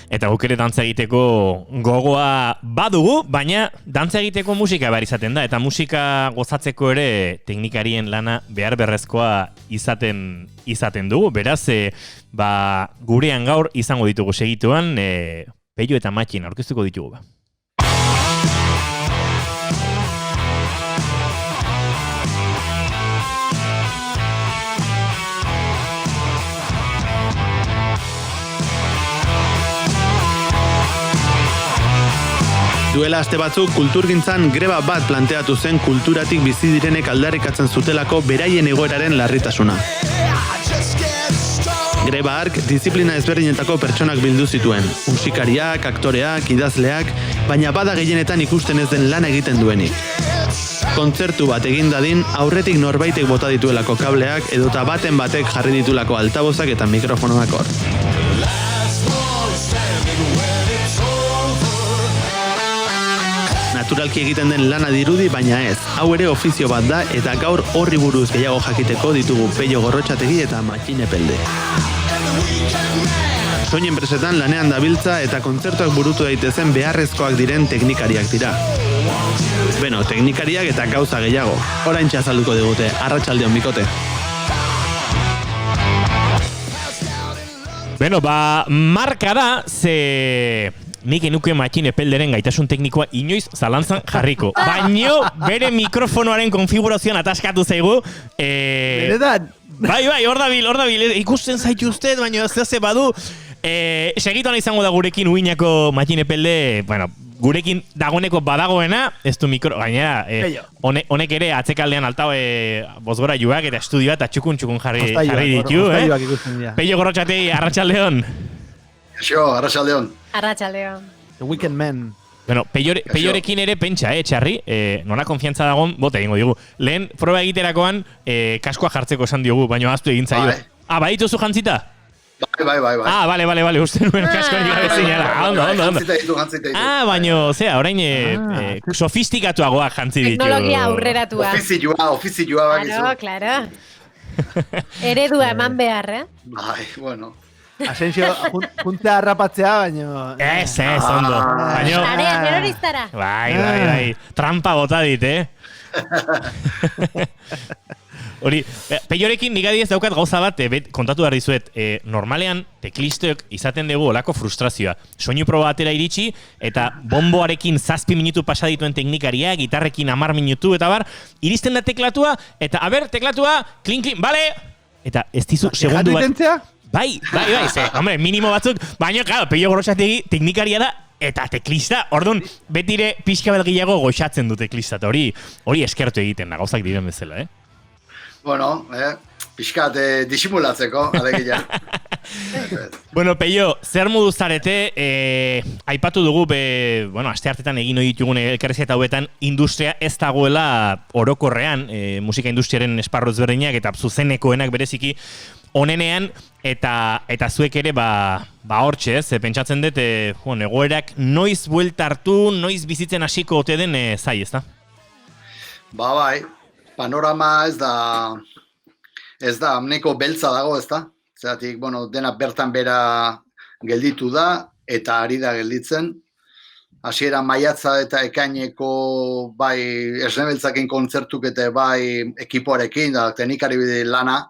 eta guk ere dantza egiteko gogoa badugu, baina dantza egiteko musika behar izaten da, eta musika gozatzeko ere teknikarien lana behar berrezkoa izaten dugu, beraz, gurean gaur izango ditugu segituan, Pello eta Matxin aurkeztuko ditugu. Duela aste batzuk kulturgintzan greba bat planteatu zen kulturatik bizi direnek aldarrikatzen zutelako beraien egoeraren larritasuna. Greba hark diziplina ezberdinetako pertsonak bildu zituen, musikariak, aktoreak, idazleak, baina bada gehienetan ikusten ez den lan egiten duenik. Kontzertu bat egin dadin, aurretik norbaitek bota dituelako kableak edota baten batek jarri ditulako altabozak eta mikrofonoak hor. Naturalki egiten den lana dirudi, baina ez. Hau ere ofizio bat da eta gaur horri buruz gehiago jakiteko ditugu Pello Gorrotxategi eta Matxin Epelde. Soin enpresetan lanean dabiltza eta kontzertuak burutu daitezen beharrezkoak diren teknikariak dira. Beno, teknikariak eta gauza gehiago. Oraintxe azalduko digute, arratsaldeon bikote. Beno, marka da, ze... Nik enuke Matxin Epelderen gaitasun teknikoa inoiz zalantzan jarriko. Baino, bere mikrofonoaren konfigurazioan ataskatu zaigu. Benetan? Bai, hor dabil, ikusten zaitu usted, baina ze badu. Segituan izango da gurekin uinako Matxin Epelde, bueno, gurekin dagoeneko badagoena, ez du mikro, gainera, honek ere atzekaldean altao bozgora juak eta estudioa eta txukun jarri ditu. Pello Gorrotxategi, arratsaldeon. Arratsaldeon. Arratsaldeon. The Weekend Man. Bueno, Pellorekin ere pentsa, txarri, nora konfiantza dagoen, bote egingo digu. Lehen proba egiterakoan kaskoa jartzeko esan diogu, baina ahaztu egin zaio. Badituzu jantzita? Bai. Bale, uste nuen kaskoa gabe zinala. Ondo. Baina, orain sofistikatuagoak jantzi ditu. Teknologia aurreratua. Ofizioa. Claro. Eredua eman behar, Bai, bueno. Asensio, juntzea harrapatzea, baino... Ez, ondo. Arean, eroriztara. Bai. Trampa bota dit, Hori, Pellorekin nik adiez daukat gauza bat, kontatu behar dizuet, normalean teklistoek izaten dugu olako frustrazioa. Soinu proba batera iritsi, eta bomboarekin 7 minutu pasa dituen teknikaria, gitarrekin 10 minutu, eta bar, iristen da teklatua, eta teklatua, klin, bale! Eta ez dizu segundu bat... Bai, hombre, minimo batzuk, baina, claro, Pello Gorrotxategi teknikaria da, eta teklista, orduan, betire pixka belgiago goxatzen du teklista, eta hori eskertu egiten da, gauzak diren bezala, Bueno, pixkat disimulatzeko, alegia. Bueno, Pello, zer modu zarete, aipatu dugu, aste hartetan egin hori ditugun elkarrizketa hauetan, industria ez dagoela orokorrean, musika industriaren esparru ezberdinak eta zuzenekoenak bereziki, onenean, eta zuek ere hortxe, pentsatzen dut, egoerak noiz buelta hartu, noiz bizitzen hasiko ote den zai, ez da? Bai, panorama ez da, amneko beltza dago, ez da? Zeratik, dena bertan bera gelditu da, eta ari da gelditzen. Hasiera maiatza eta ekaineko bai esnebeltzakin kontzertuk eta bai ekipoarekin, da teknikari lana,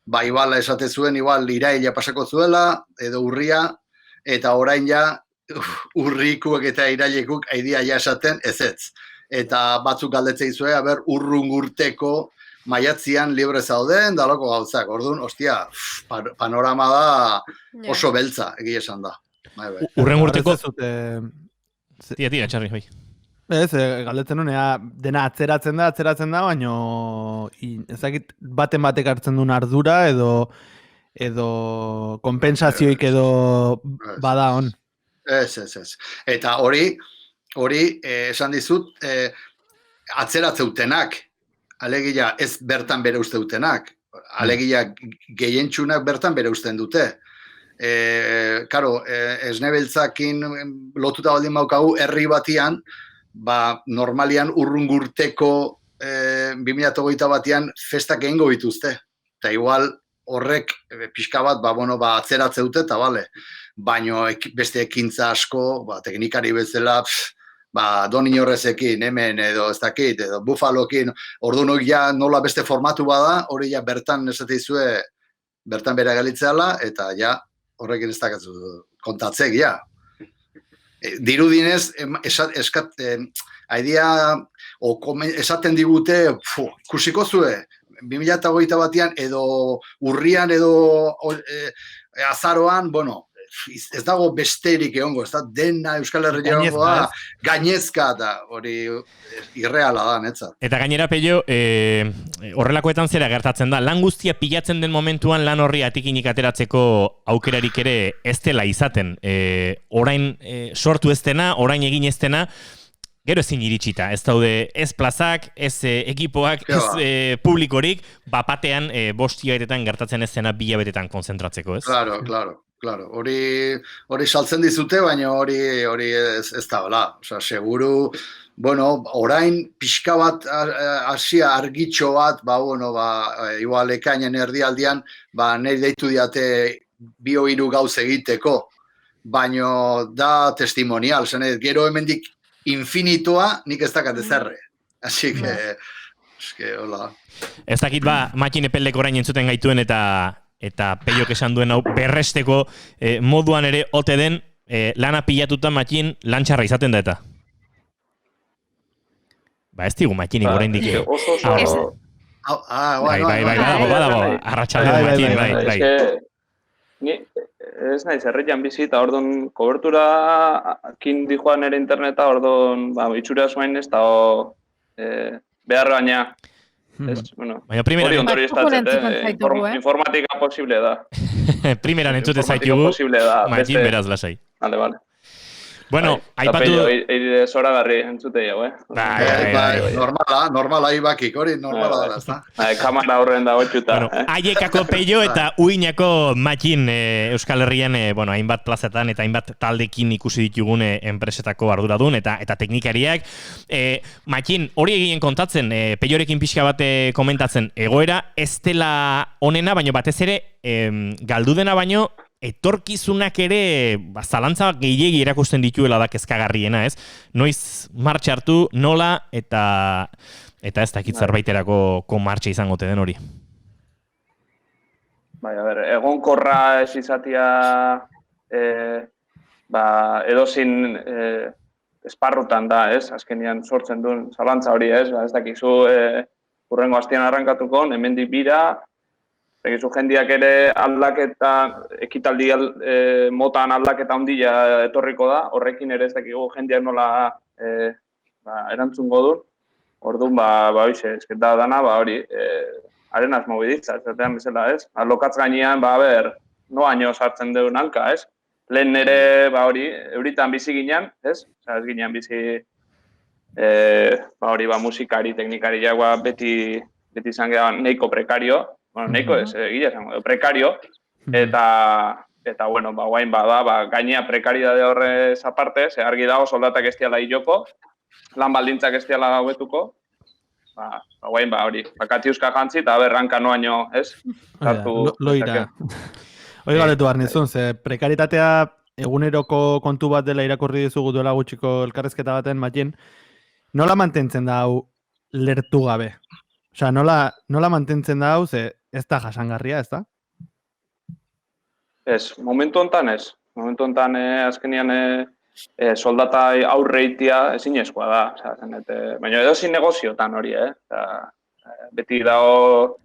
bai, igual esate zuen, igual iraila pasako zuela, edo urria, eta orain ja urrikuek eta irailekuk aidia ja esaten ezetz. Eta batzuk galdetzei zuen, urrungurteko maiatzian libre zauden, daloko gauzak. Orduan, ostia, panorama da oso beltza, egia esan da. Urrengurteko... Tira, txarri, bai. Ez, galdetzen nuen, dena atzeratzen da, baina ezakit baten batek hartzen duen ardura edo kompensazioik edo bada hon. Ez. Eta hori esan dizut, atzeratzeutenak, alegia ez bertan bere usteutenak, alegia gehientsunak bertan bere usten dute. Karo, esnebeltzakin lotuta baldin maukagu herri batian, normalian urrungurteko 2008 batian festak egingo dituzte. Eta igual horrek pixka bat, atzeratzeute eta bale. baino beste ekintza asko, teknikari bezala, Don Inorrezekin, hemen, edo ez dakit, edo Buffalokin, orduan ja nola beste formatu bada, hori ja bertan esatizue, bertan bera galitzeala, eta ja horrekin ez dakatzu kontatzek, ja. Dirudinez, esaten digute, ikusiko zue, 2021 batean, edo urrian, edo azaroan, bueno, ez dago besterik egongo, ez da dena Euskal Herria gainezka, eta hori irreala da, netzat. Eta gainera, Pello, horrelakoetan zera gertatzen da, lan guztia pilatzen den momentuan lan horri atikinik ateratzeko aukerarik ere ez dela izaten. Orain sortu ez dena, orain egin ez dena, gero ezin iritsita, ez daude ez plazak, ez ekipoak, ez publikorik, bapatean 5 hilabetetan gertatzen ez dena 2 hilabetetan konzentratzeko, ez? Claro, hori saltzen dizute, baina hori ez da, bela. Osa, seguru, orain pixka bat hasia argitxo bat, igual ekainen erdialdian, nahi deitu diate 2-3 gauz egiteko, baina da testimonial, gero hemendik infinitoa nik ez dakat ezerre. Así que, hola. Ez dakit Matxin Epeldek orain entzuten gaituen eta Peiok esan duen hau berresteko moduan ere ote den lana pilatuta Matxin lantxarra izaten da eta. Ez digu Matxinik oraindik. Badago, arratsaldean Matxin, bai. Ez naiz, herrian bizi, eta orduan koberturakin dijoan ere interneta, orduan itxura zuen ez da behar baina. Baina primeran informatika posible da. Primeran entzute zaitugu, Matxin beraz lasai. Vale. Bueno, aipatu... Eire zoragarri entzute jau, Normala ibakik, hori normala da, ez da? Kamara horren da hotxuta. Aiekako Peio eta Uinako Matxin Euskal Herrian, hainbat plazetan eta hainbat taldekin ikusi ditugun enpresetako arduradun eta teknikariak. Matxin, hori egin kontatzen, Peiorekin pixka bat komentatzen, egoera ez dela onena, baino batez ere, galdu dena baino, etorkizunak ere zalantza gehiegi erakusten dituela da kezkagarriena, ez? Noiz martxa hartu, nola, eta ez dakit zerbaiterako martxa izango te den hori. Egonkorra ez izatea edozin esparrutan da, ez? Azkenian sortzen duen zalantza hori, ez? Ez dakizu hurrengo astean arrankatuko, hemendik bira, egizu jendiak ere aldaketa, ekitaldi motan aldaketa handia etorriko da, horrekin ere ez dakigu jendiak nola erantzungo du. Orduan, esketa dana, hori, arenaz mobiditza, ez zatean bezala, ez? Lokatz gainean, noaino sartzen deun hanka, ez? Lehen ere, hori, euritan bizi ginean, ez? Ez ginean bizi, musikari, teknikari jagoa, beti izan gara neiko prekario, neiko ez, gila esango, prekario, eta guain gainea prekaridade horrez aparte, ze argi dago soldatak ez diala hiloko, lan baldintzak ez diala hobetuko, guain hori, katiuska jantzi eta berranka noaino, ez? Loira. Hoi galetu barnizun, ze prekaritatea eguneroko kontu bat dela irakurri dizugu duela gutxiko elkarrezketa baten, Matxin, nola mantentzen da hau lertu gabe? Osea, nola mantentzen da hau, ze ez da jasangarria, ez da? Ez, momentu honetan ez. Momentu honetan azkenian soldata aurreitia ezinezkoa da. Baina edo zin negoziotan hori, beti dago,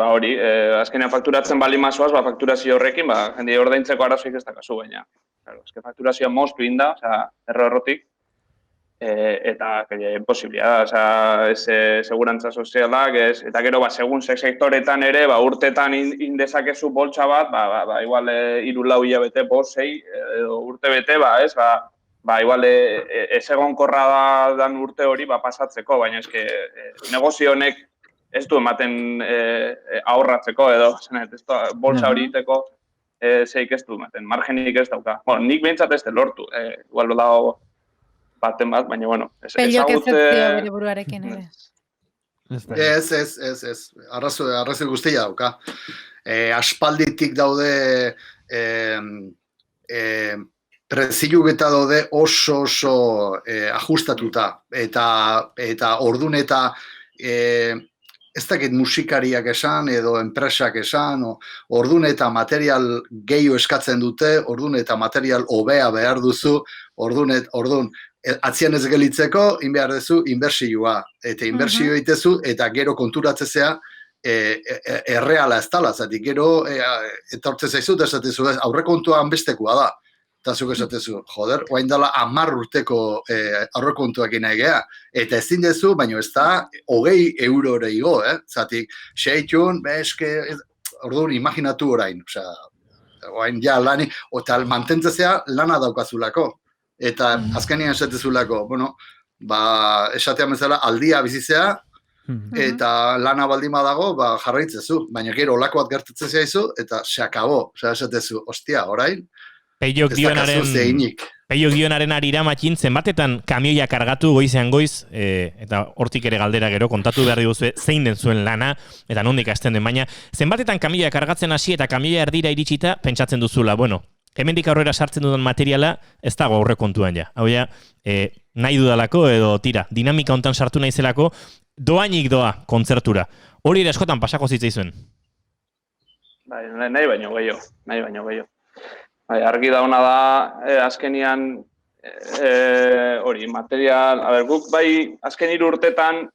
hori, azkenean fakturatzen bali mazoaz, fakturazio horrekin, jende ordaintzeko arazoik ez dakazu, baina. Fakturazioa moztu inda, errotik, eta imposibilia da, ez segurantza sozialak, eta gero, segun sektoretan ere, urtetan indezakezu boltsa bat, igual 3-4 hilabete, 5-6 urte bete, igual ez egonkorra dan urte hori pasatzeko, baina eske negozio honek ez du ematen ahorratzeko edo, boltsa hori iteko zeik ez du ematen, margenik ez dauka. Nik behintzat ez lortu, igual dago baten bat, baina, Peiok ez bere buruarekin ere. Ez. Arrazoi guztia dauka. Aspalditik daude prezilugeta daude oso ajustatuta eta ordun eta ez dakit musikariak esan edo enpresak esan, ordun eta material gehiago eskatzen dute, ordun eta material hobea behar duzu, ordun atzian ez gelitzeko, behar duzu inbertsioa, eta inbertsio egitezu, eta gero konturatzezea erreala ez dala, zatik gero etortze zaizu, eta esatezu, aurrekontuan bestekoa da. Eta zuk esatezu, joder, oain dela 10 urteko aurrekontuak egea. Eta ezin dezu, baina ez da, 20 eurore igo, zatik, seitun, orduan, imaginatu orain, oain ja lani, eta mantentzezea lana daukazulako. Eta azkenean esatezulako, bueno, esatean bezala aldia bizizea, eta lana baldin badago, jarraitzezu. Baina gero olako bat gertatzen zaizu, eta se akabo. Esatezu, ostia, orain, Peiok dionaren arira matxin, zenbatetan kamioia kargatu goizean goiz, eta hortik ere galdera gero, kontatu behar diguzue zein den zuen lana, eta nondik hasten den, baina zenbatetan kamioia kargatzen hasi eta kamioia erdira iritsita pentsatzen duzula, bueno, hemendik aurrera sartzen dudan materiala ez dago aurrekontuan ja. Hau ja, nahi dudalako edo tira, dinamika hontan sartu naizelako, doainik doa kontzertura. Hori ere askotan pasako zitzaizuen. Nahi baino gehiago. Argi dauna da, azkenian, hori, material, guk bai, azken 3 urtetan,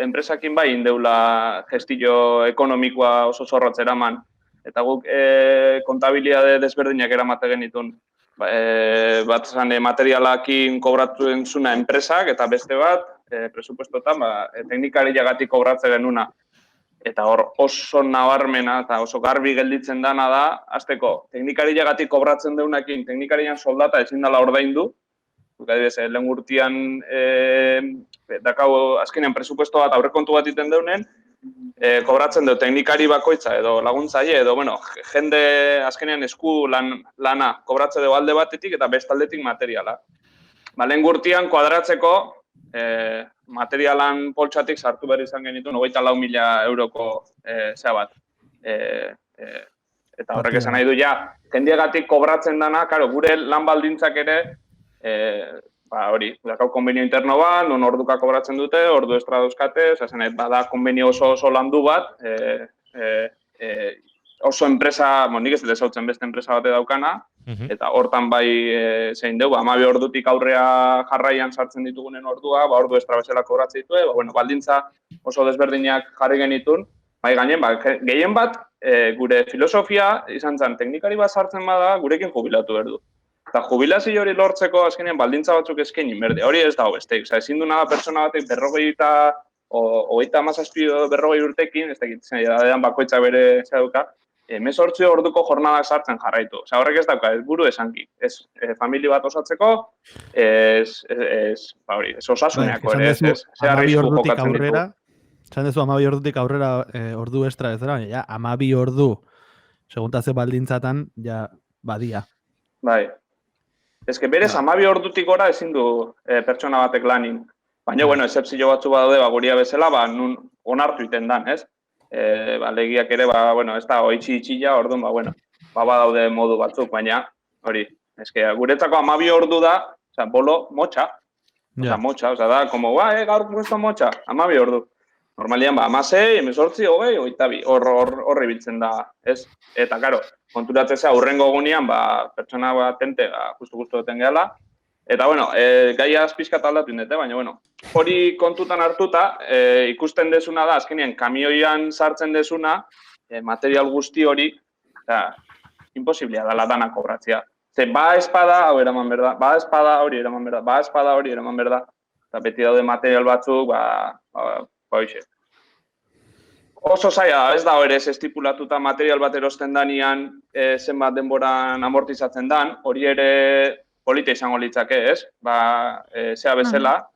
enpresakin bai indeula gestio ekonomikoa oso zorrotz eraman, eta guk kontabilidade desberdinak eramate genitun. Bat zan, materialakin kobratzen zuna enpresak, eta beste bat, presupuestotan, teknikariagatik kobratzen genuna. Eta hor oso nabarmena eta oso garbi gelditzen dana da, azteko, teknikariagatik kobratzen deunakin, teknikarian soldata ezin dela ordaindu, adibidez, lehen urtean dakau azkenean presupuesto bat aurrekontu bat iten deunen, kobratzen du teknikari bakoitza edo laguntzaile edo, bueno, jende azkenean esku lana kobratzen du alde batetik eta bestaldetik materiala. Lehen urtean kuadratzeko materialan poltsatik sartu behar izan genituen 24.000 euroko zea bat. Eta horrek esan nahi du, ja, jendiagatik kobratzen dana, gure lan baldintzak ere, hori, dakau konbenio interno bat, non orduka kobratzen dute, ordu estra dauzkate, bada konbenio oso landu bat, oso enpresa, nik ez dezautzen beste enpresa bate daukana, eta hortan bai zein dugu, 12 ordutik aurrea jarraian sartzen ditugunen ordua, ordu estra bezala kobratzen ditu, baldintza oso desberdinak jarri genitun, bai gainen, gehien bat, gure filosofia izan zen, teknikari bat sartzen bada, gurekin jubilatu berdu. Eta jubilazio hori lortzeko azkenean baldintza batzuk eskaini berde, hori ez dago besteik. Ezin du nada pertsona batek 40 urtekin, ez dakit, edan bakoitza bere zeuka, 18 orduko jornadak sartzen jarraitu. Horrek ez dauka, ez buru esanki. Ez familia bat osatzeko, ez osasuneako ere, ez arrisku jokatzen ditu. Esan dezu 12 ordutik aurrera ordu estra ez dara, ja, 12 ordu, seguntaze baldintzatan, ja, badia. Bai. Ez que berez, 12 ordutik gora ezin du pertsona batek lanin. Baina, bueno, excepzio batzu badaude, guria bezala, nun onartu iten dan, ez? Legiak ere, ez da, itxia, orduan, badaude modu batzuk, baina, hori, eske, guretzako 12 ordu da, bolo, motxa, motxa, da, como, gaur puesto motxa, 12 ordu. Normalian, 16, 18, 20, 22, horri biltzen da, ez? Eta, karo, konturatzea, hurrengo egunean, pertsona bat tente, justu duten gehala. Eta, bueno, gaia azpizkat aldatu indete, baina, bueno, hori kontutan hartuta, ikusten desuna da, azkenean, kamioian sartzen desuna, material guzti hori, imposiblia dela dana kobratzea. Ze, espada, hau eraman berda, espada, hori eraman berda, espada, hori eraman berda. Eta beti daude material batzuk, hoxe. Oso zaila, ez da hori ez estipulatuta material bat erosten danian zenbat denboran amortizatzen dan, hori ere polita izango litzake, ez? Zea bezala,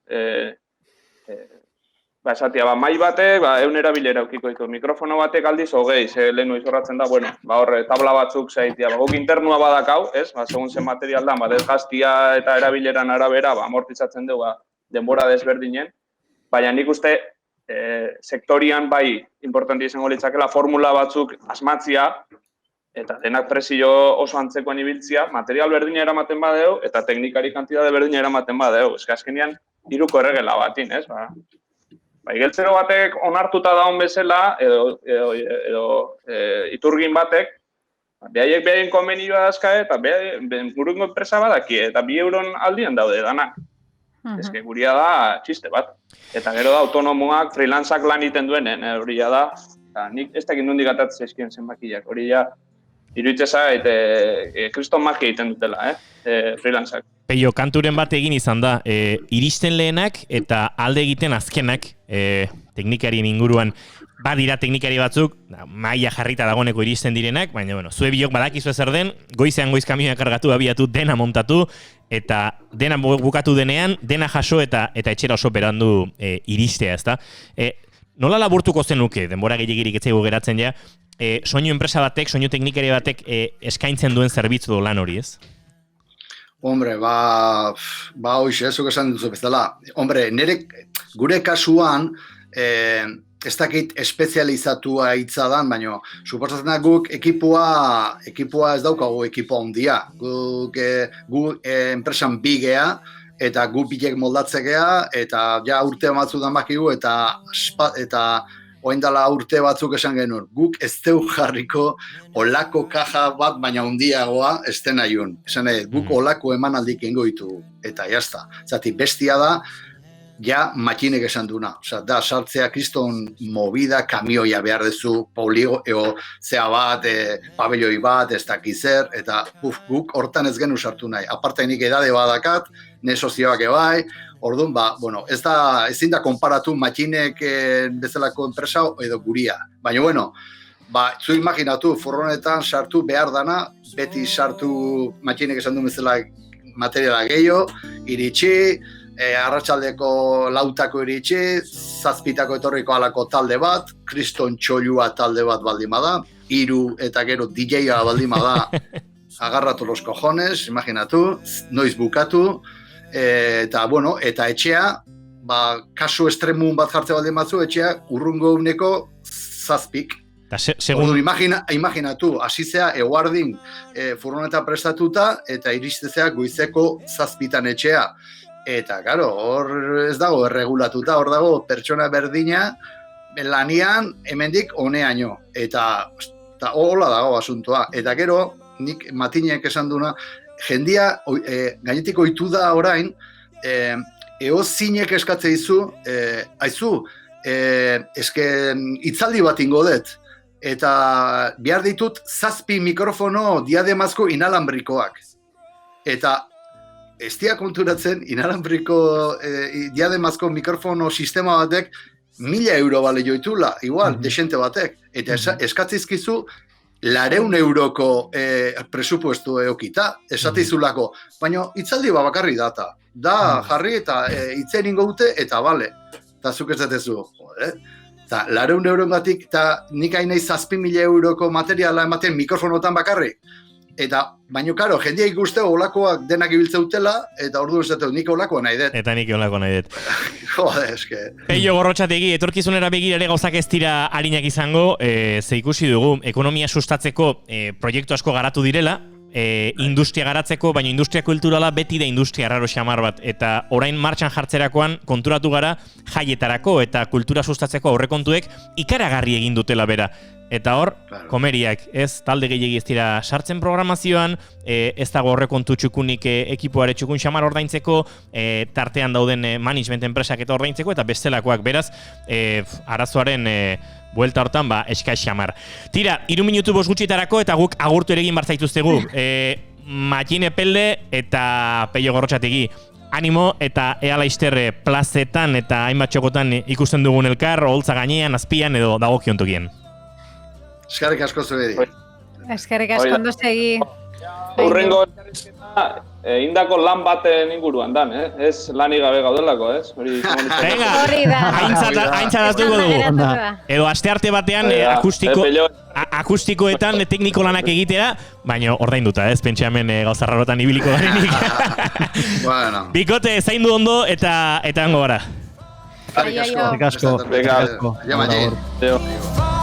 esatia, mai batek, 100 erabilera eukiko ditu, mikrofono batek aldiz, hogei, lehenu izorratzen da, horre, tabla batzuk zaitia, guk internua badakau, ez? Segun zen material da, desgastia eta erabileran arabera, amortizatzen dugu, denbora desberdinen, baina nik uste, sektorian bai importanti izango litzakela formula batzuk asmatzia, eta denak presio oso antzekoan ibiltzia, material berdina eramaten badeu, eta teknikari kantitate berdina eramaten badeu. Ez azkenean, hiruko erregela batin, ez? Igeltzero batek onartuta daun bezala, edo iturgin batek, behaiek behaien konbenioa dazkae, eta gurungo enpresa badaki, eta 2 euron aldian daude danak. Ez que guria da txiste bat. Eta gero da autonomoak, freelanceak lan iten duenen, hori da, nik ez dakit nondik atatzen zaizkien zenbakiak, hori iruditzeza eta kriston magia egiten dutela, freelanceak. Peio, kanturen bat egin izan da, iristen lehenak eta alde egiten azkenak teknikarien inguruan. Badira teknikari batzuk, maila jarrita dagoeneko iristen direnak, baina, bueno, zue biok badakizu zer den, goizean goiz kamioa kargatu, abiatu, dena montatu, eta dena bukatu denean, dena jaso eta etxera oso berandu iristea, ezta? Nola laburtuko zenuke, denbora gehiegirik etzaigu geratzen ja, soinu enpresa batek, soinu teknikari batek eskaintzen duen zerbitzu lan hori, ez? Hombre, hoxe, ezuk esan duzu bezala. Hombre, gure kasuan, ez dakit espezializatua hitzadan, baina suposatzen da guk ekipua ez daukagu ekipoa handia. Guk enpresan bigea, eta gu bilek moldatzekea, eta ja urte batzutan bakigu, eta oindala urte batzuk esan genuen. Guk ez deu jarriko olako kaja bat, baina handiagoa ez den nahiun. Esan guk olako emanaldik ingo ditu, eta jazta. Zati, bestia da, ja makinek esan duna. Osa, da, sartzea kriston movida, kamioia behar dezu, zea bat, pabelloi bat, ez dakizer, eta guk hortan ez genu sartu nahi. Aparte nik edade badakat, ne sozioak ebai, orduan, ezin da konparatu makinek bezalako enpresa edo guria. Baina, bueno, zu imaginatu, furgonetan sartu behar dana, beti sartu makinek esan duen bezala materiala gehiago, iritsi, arratsaldeko 4 iritsi, 7 etorriko alako talde bat, kriston txolua talde bat baldin bada, 3 eta gero DJ-a baldin bada, agarratu los cojones, imaginatu, noiz bukatu, eta etxea, kasu estremun bat jartze baldin batzu, etxea urrungo uneko 7. Imaginatu, asizea eguardin furgoneta prestatuta, eta iristezea goizeko 7 etxea. Eta, karo, hor ez dago erregulatuta, hor dago pertsona berdina lanian hemendik honeaino. Eta hola dago asuntoa. Eta gero, nik matinek esan duna, jendia gainetik ohitu da orain, eozinek eskatze dizu, aizu, eske hitzaldi bat ingo dut. Eta behar ditut 7 mikrofono diademazko inalambrikoak. Eta ez dia konturatzen, inalambriko diademazko mikrofono sistema batek 1.000 euro bale joitula, igual, desente batek. Eta eskatzizkizu 200 euroko presupuestu eokita, esatizulako. Baina hitzaldi bakarri data. Da jarri eta hitzen ingo dute eta bale. Eta zuk ezatezu, eta 200 eurogatik, eta nik hain nahi 7.000 euroko materiala ematen mikrofonotan bakarri. Eta, baina, karo, jendia ikuste olakoak denak ibiltze dutela, eta ordu esateu, nik olakoa nahi dut. Eta nik olako nahi dut. Jode, eske. Peio Gorrotxategi, etorkizunera begirare gauzak ez dira harinak izango, ze ikusi dugu, ekonomia sustatzeko proiektu asko garatu direla, industria garatzeko, baina industria kulturala beti da industria raro xamar bat, eta orain martxan jartzerakoan konturatu gara jaietarako eta kultura sustatzeko aurrekontuek ikaragarri egin dutela bera. Eta hor, komeriak, ez talde gehiagi ez dira sartzen programazioan, ez dago aurrekontu txukunik ekipoare txukun xamar ordaintzeko, tartean dauden management enpresak eta ordaintzeko, eta bestelakoak beraz, arazoaren buelta hortan, eskaz xamar. Tira, 3 minutu 5 gutxitarako, eta guk agurtu ere egin barzaituztegu. Matxine Pelde eta Peio Gorrotxategi. Animo eta ea laizter plazetan eta hainbat txokotan ikusten dugun elkar, holtza gainean, azpian edo dagokiontokien. Eskerrik asko zuedi. Eskerrik asko ondo segi. Urrengo indako lan baten inguruan dan, ez lanik gabe gaudelako, ez? Venga, aintzatatuko dugu. Edo astearte batean akustikoetan tekniko lanak egitera, baina ordainduta, ez? Pentsa hemen gauzarrarotan ibiliko garenik. Bikote, zaindu ondo eta hango gara. Eskerrik asko. Eskerrik asko. Venga,